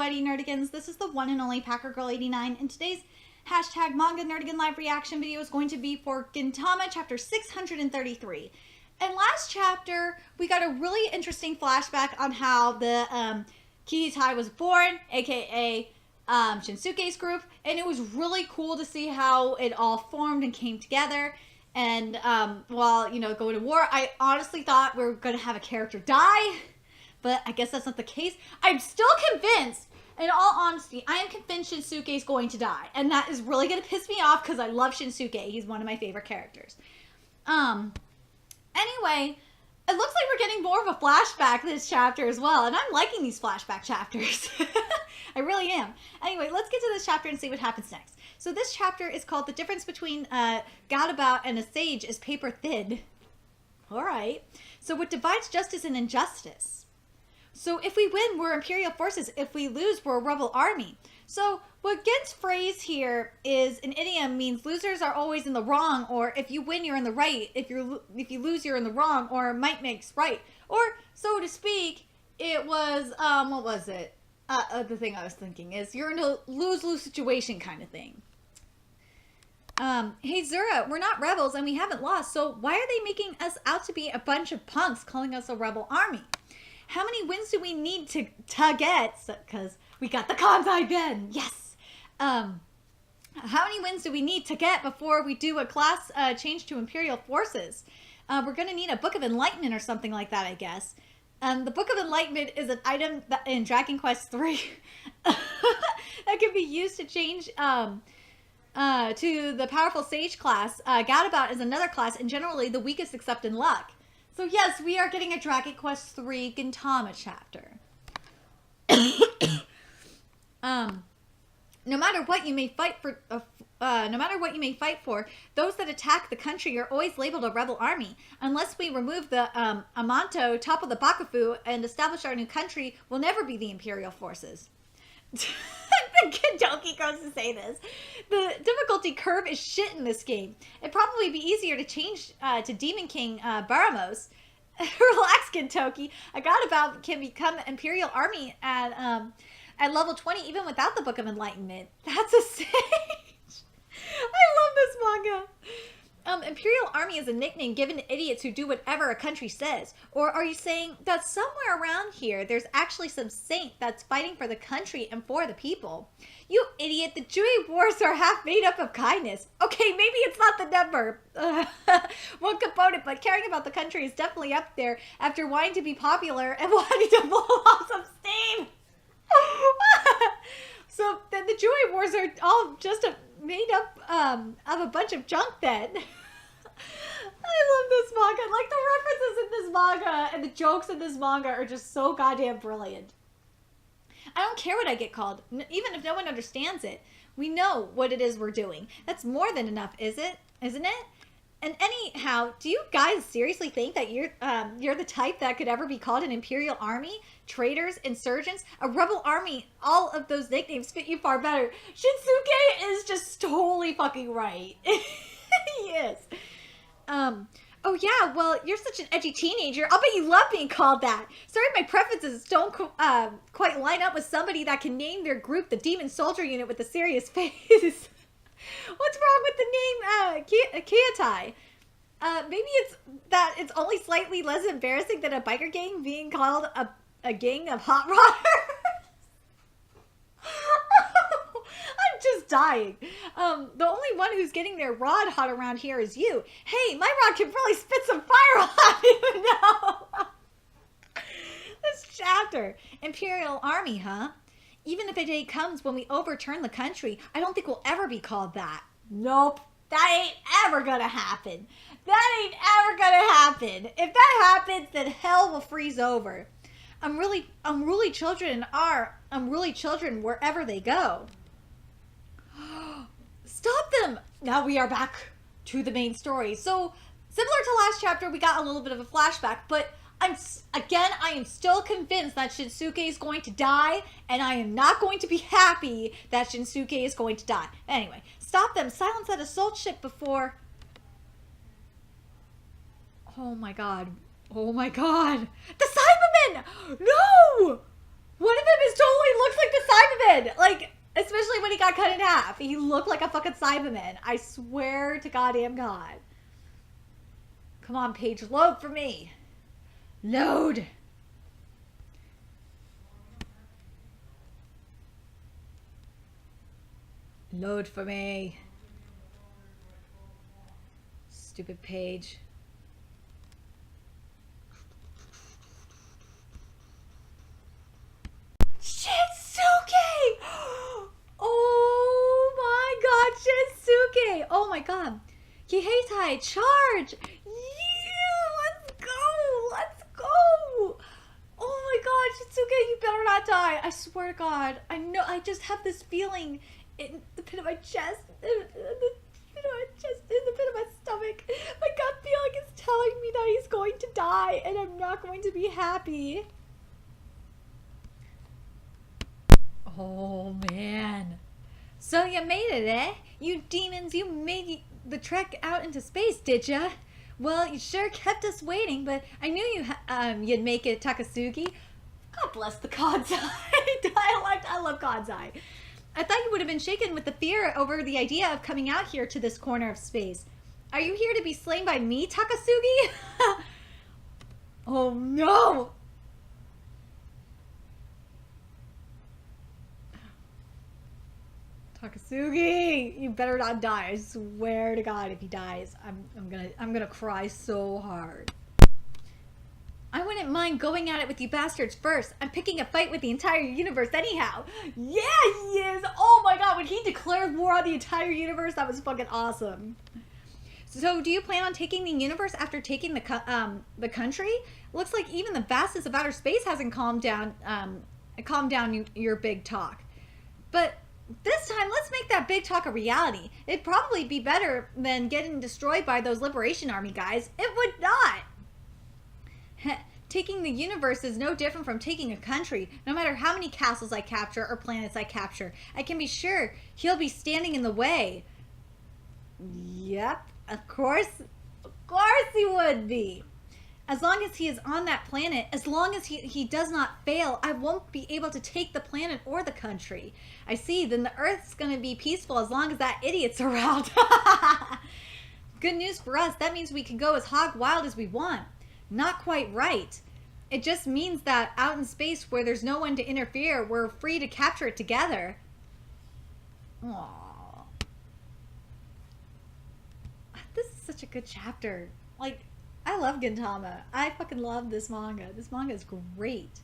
Mighty Nerdigans. This is the one and only Packer Girl 89, and today's hashtag Manga Nerdigan live reaction video is going to be for Gintama chapter 633. And last chapter, we got a really interesting flashback on how the Kihitai was born, aka Shinsuke's group, and it was really cool to see how it all formed and came together. And while, going to war, I honestly thought we were going to have a character die, but I guess that's not the case. I'm still convinced, in all honesty, I am convinced Shinsuke is going to die. And that is really going to piss me off because I love Shinsuke. He's one of my favorite characters. Anyway, it looks like we're getting more of a flashback this chapter as well. And I'm liking these flashback chapters. I really am. Anyway, let's get to this chapter and see what happens next. So this chapter is called The Difference Between Gadabout and a Sage is Paper Thin. Alright. So what divides justice and injustice? So if we win, we're Imperial forces. If we lose, we're a rebel army. So what Gint's phrase here is an idiom, means losers are always in the wrong, or if you win, you're in the right. If you lose, you're in the wrong, or might makes right. Or, so to speak, it was, what was it? The thing I was thinking is you're in a lose-lose situation kind of thing. Hey Zura, we're not rebels and we haven't lost, so why are they making us out to be a bunch of punks calling us a rebel army? How many wins do we need to get? Because we got the Kansai Ben. Yes. How many wins do we need to get before we do a class change to Imperial forces? We're going to need a Book of Enlightenment or something like that, I guess. The Book of Enlightenment is an item that in Dragon Quest III that can be used to change to the powerful Sage class. Gadabout is another class and generally the weakest except in luck. So yes, we are getting a Dragon Quest III Gintama chapter. No matter what you may fight for, those that attack the country are always labeled a rebel army. Unless we remove the Amanto, top of the Bakufu, and establish our new country, we'll never be the Imperial forces. The Kentucky goes to say this. The difficulty curve is shit in this game. It'd probably be easier to change to Demon King Baramos. Relax, Kentucky. I Gadabout can become Imperial Army at level 20 even without the Book of Enlightenment. That's a sage. I love this manga. Imperial Army is a nickname given to idiots who do whatever a country says. Or are you saying that somewhere around here there's actually some saint that's fighting for the country and for the people? You idiot, the Jui Wars are half made up of kindness. Okay, maybe it's not the number. One component, but caring about the country is definitely up there after wanting to be popular and wanting to blow off some steam. So then the Jui Wars are all just made up of a bunch of junk then. I love this manga. Like the references in this manga and the jokes in this manga are just so goddamn brilliant. I don't care what I get called, even if no one understands it. We know what it is we're doing. That's more than enough, isn't it? And anyhow, do you guys seriously think that you're the type that could ever be called an Imperial Army? Traitors, insurgents, a rebel army, all of those nicknames fit you far better. Shinsuke is just totally fucking right. He is. Oh yeah, well, you're such an edgy teenager. I'll bet you love being called that. Sorry, my preferences don't quite line up with somebody that can name their group the Demon Soldier Unit with a serious face. What's wrong with the name Kihitai? Maybe it's that it's only slightly less embarrassing than a biker gang being called a gang of hot rodders. I'm just dying. The only one who's getting their rod hot around here is you. Hey, my rod can really spit some fire on you know. This chapter, Imperial Army, huh? Even if a day comes when we overturn the country, I don't think we'll ever be called that. Nope. That ain't ever gonna happen. That ain't ever gonna happen. If that happens, then hell will freeze over. Unruly children wherever they go. Stop them! Now we are back to the main story. So, similar to last chapter, we got a little bit of a flashback, but I am still convinced that Shinsuke is going to die, and I am not going to be happy that Shinsuke is going to die. Anyway, stop them. Silence that assault ship before... Oh my god. Oh my god. The Cybermen! No! One of them is totally looks like the did. Like, especially when he got cut in half. He looked like a fucking Cyberman. I swear to goddamn God. Come on, page, load for me. Load. Load for me. Stupid page. Shinsuke! Oh my god, Shinsuke! Oh my god. Kiheitai, charge! Yeah, let's go! Let's go! Oh my god, Shinsuke, you better not die. I swear to God. I know, I just have this feeling in the pit of my chest. In the pit of my chest, in the pit of my stomach. My gut feeling is telling me that he's going to die and I'm not going to be happy. Oh man. So you made it, eh? You demons, you made the trek out into space, did ya? Well, you sure kept us waiting, but I knew you'd make it, Takasugi. God bless the Kansai dialect. I love Kansai. I thought you would have been shaken with the fear over the idea of coming out here to this corner of space. Are you here to be slain by me, Takasugi? Oh no! Takasugi, you better not die. I swear to God, if he dies, I'm gonna cry so hard. I wouldn't mind going at it with you bastards first. I'm picking a fight with the entire universe anyhow. Yeah, he is. Oh my God, when he declared war on the entire universe, that was fucking awesome. So, do you plan on taking the universe after taking the country? Looks like even the vastness of outer space hasn't calmed down your big talk. But this time, let's make that big talk a reality. It'd probably be better than getting destroyed by those Liberation Army guys. It would not. Taking the universe is no different from taking a country. No matter how many castles I capture or planets I capture, I can be sure he'll be standing in the way. Yep, of course he would be. As long as he is on that planet, as long as he does not fail, I won't be able to take the planet or the country. I see, then the Earth's going to be peaceful as long as that idiot's around. Good news for us, that means we can go as hog wild as we want. Not quite right. It just means that out in space where there's no one to interfere, we're free to capture it together. Aww. This is such a good chapter. Like, I love Gintama. I fucking love this manga. This manga is great.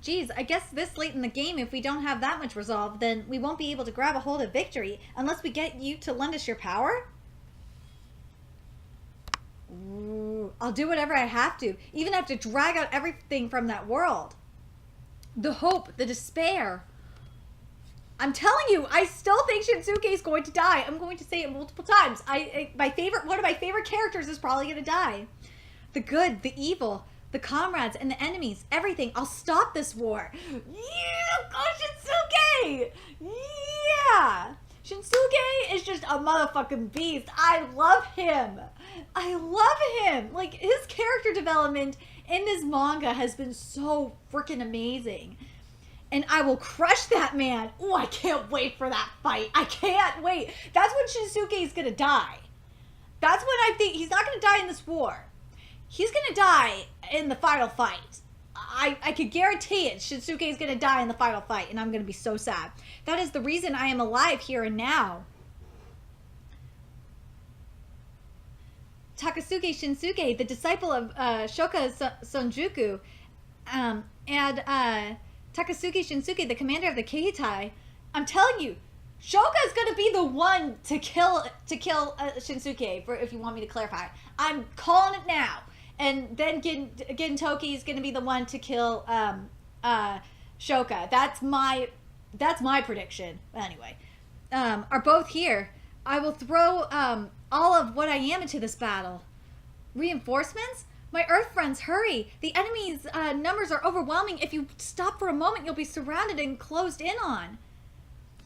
Geez, I guess this late in the game, if we don't have that much resolve, then we won't be able to grab a hold of victory unless we get you to lend us your power? Ooh, I'll do whatever I have to, even have to drag out everything from that world. The hope, the despair. I'm telling you, I still think Shinsuke is going to die. I'm going to say it multiple times. One of my favorite characters is probably going to die. The good, the evil, the comrades and the enemies, everything. I'll stop this war. Yeah, go Shinsuke! Yeah! Shinsuke is just a motherfucking beast. I love him. I love him. Like, his character development in this manga has been so freaking amazing. And I will crush that man. Oh, I can't wait for that fight. I can't wait. That's when Shinsuke is going to die. That's when I think he's not going to die in this war. He's going to die in the final fight. I could guarantee it. Shinsuke is going to die in the final fight, and I'm going to be so sad. That is the reason I am alive here and now. Takasugi Shinsuke, the disciple of Shoka Sonjuku, and Takasugi Shinsuke, the commander of the Keitai. I'm telling you, Shoka is going to be the one to kill Shinsuke, if you want me to clarify. I'm calling it now. And then Gintoki is going to be the one to kill Shoka. That's my prediction. Anyway, are both here. I will throw all of what I am into this battle. Reinforcements? My Earth friends, hurry! The enemy's numbers are overwhelming. If you stop for a moment, you'll be surrounded and closed in on.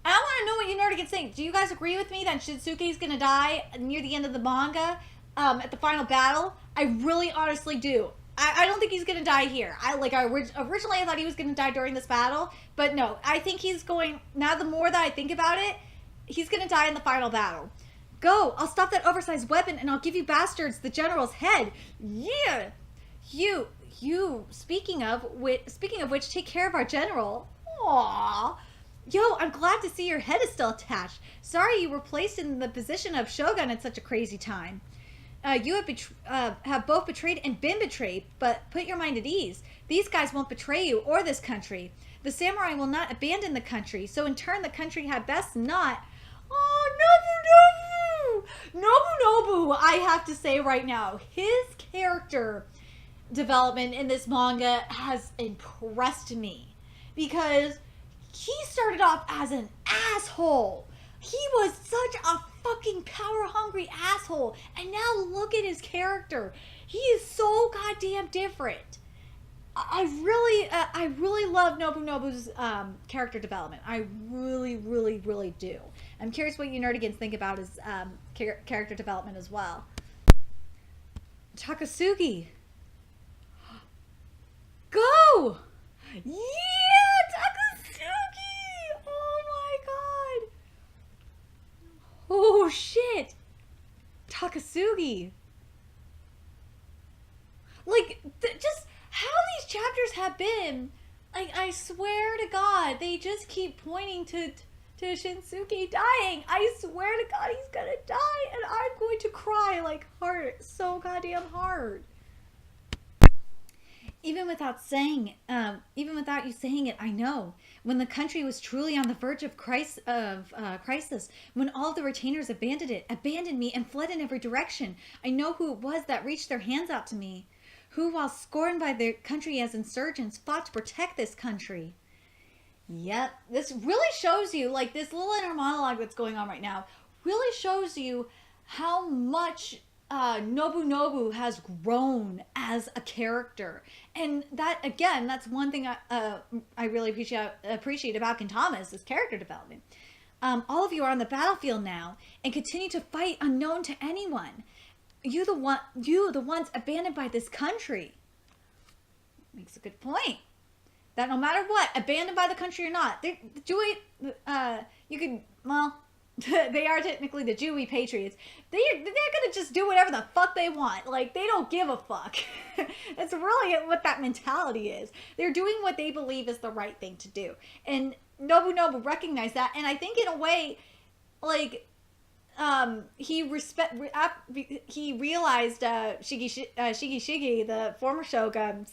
I want to know what you Nerdigans think. Do you guys agree with me that Shinsuke is going to die near the end of the manga? At the final battle? I really honestly do. I don't think he's gonna die here. Originally I thought he was gonna die during this battle, but no, I think he's going. Now the more that I think about it, he's gonna die in the final battle. Go! I'll stop that oversized weapon, and I'll give you bastards the general's head. Yeah, you. Speaking of which, take care of our general. Aww. Yo, I'm glad to see your head is still attached. Sorry you were placed in the position of shogun at such a crazy time. You have both betrayed and been betrayed, but put your mind at ease. These guys won't betray you or this country. The samurai will not abandon the country, so in turn the country had best not. Oh, Nobu! I have to say right now, his character development in this manga has impressed me. Because he started off as an asshole. He was such a fucking power-hungry asshole. And now look at his character. He is so goddamn different. I really love Nobu's character development. I really do. I'm curious what you nerdigans think about his character development as well. Takasugi. Go! Yeah, Takasugi! Oh my god! Oh shit! Takasugi! Like, just how these chapters have been, I swear to God, they just keep pointing to Shinsuke dying. I swear to God he's gonna die, and I'm going to cry like hard, so goddamn hard. Even without you saying it, I know. When the country was truly on the verge of crisis, when all the retainers abandoned me and fled in every direction, I know who it was that reached their hands out to me. Who, while scorned by their country as insurgents, fought to protect this country. Yep, this really shows you, like, this little inner monologue that's going on right now, really shows you how much Nobu has grown as a character. And that, again, that's one thing I really appreciate about Gintama is this character development. All of you are on the battlefield now and continue to fight unknown to anyone. You the ones abandoned by this country. Makes a good point. That no matter what, abandoned by the country or not, you could, well, they are technically the Jewy patriots. They're gonna just do whatever the fuck they want. Like, they don't give a fuck. That's really what that mentality is. They're doing what they believe is the right thing to do. And Nobu recognized that, and I think in a way, like, he realized Shigi, the former shogun,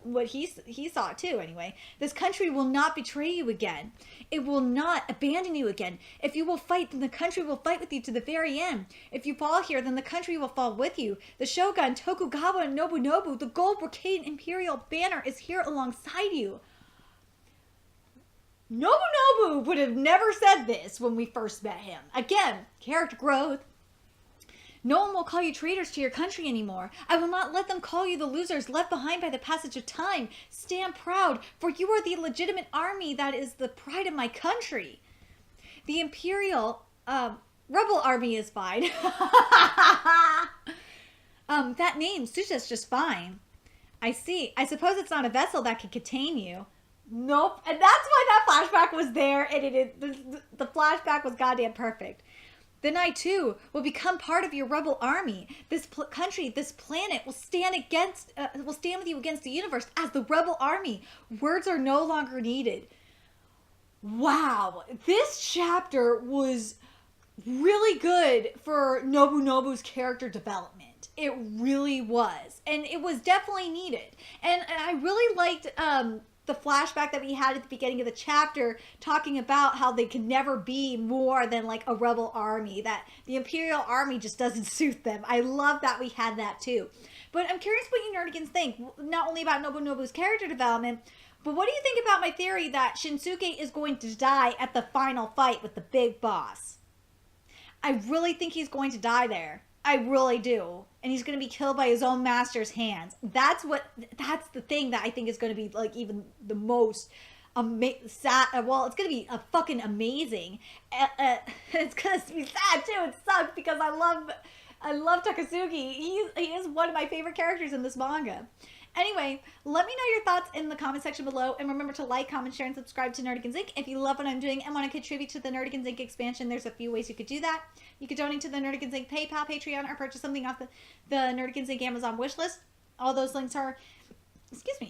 what he saw too anyway. This country will not betray you again. It will not abandon you again. If you will fight, then the country will fight with you to the very end. If you fall here, then the country will fall with you. The shogun, Tokugawa, and Nobu, the gold brocade imperial banner is here alongside you. Nobu would have never said this when we first met him. Again, character growth. No one will call you traitors to your country anymore. I will not let them call you the losers left behind by the passage of time. Stand proud, for you are the legitimate army that is the pride of my country. The imperial rebel army is fine. That name suits us just fine. I see. I suppose it's not a vessel that can contain you. Nope. And that's why that flashback was there, and the flashback was goddamn perfect. Then I too will become part of your rebel army. This country, this planet will stand with you against the universe as the rebel army. Words are no longer needed. Wow, this chapter was really good for Nobu's character development. It really was, and it was definitely needed. And I really liked the flashback that we had at the beginning of the chapter talking about how they can never be more than like a rebel army, that the imperial army just doesn't suit them. I love that we had that too. But I'm curious what you nerdigans think, not only about Nobu's character development, but what do you think about my theory that Shinsuke is going to die at the final fight with the big boss? I really think he's going to die there. I really do. And he's going to be killed by his own master's hands. That's the thing that I think is going to be like even the most sad. Well, it's going to be a fucking amazing. It's going to be sad too. It sucks because I love I love Takasugi. He is one of my favorite characters in this manga. Anyway, let me know your thoughts in the comment section below, and remember to like, comment, share, and subscribe to Nerdigans Inc. If you love what I'm doing and want to contribute to the Nerdigans Inc. expansion, there's a few ways you could do that. You could donate to the Nerdigans Inc. PayPal, Patreon, or purchase something off the Nerdigans Inc. Amazon wishlist. All those links are,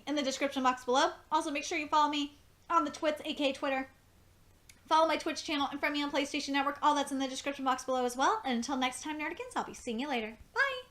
in the description box below. Also, make sure you follow me on the Twits, aka Twitter. Follow my Twitch channel and friend me on PlayStation Network. All that's in the description box below as well. And until next time, Nerdigans, I'll be seeing you later. Bye!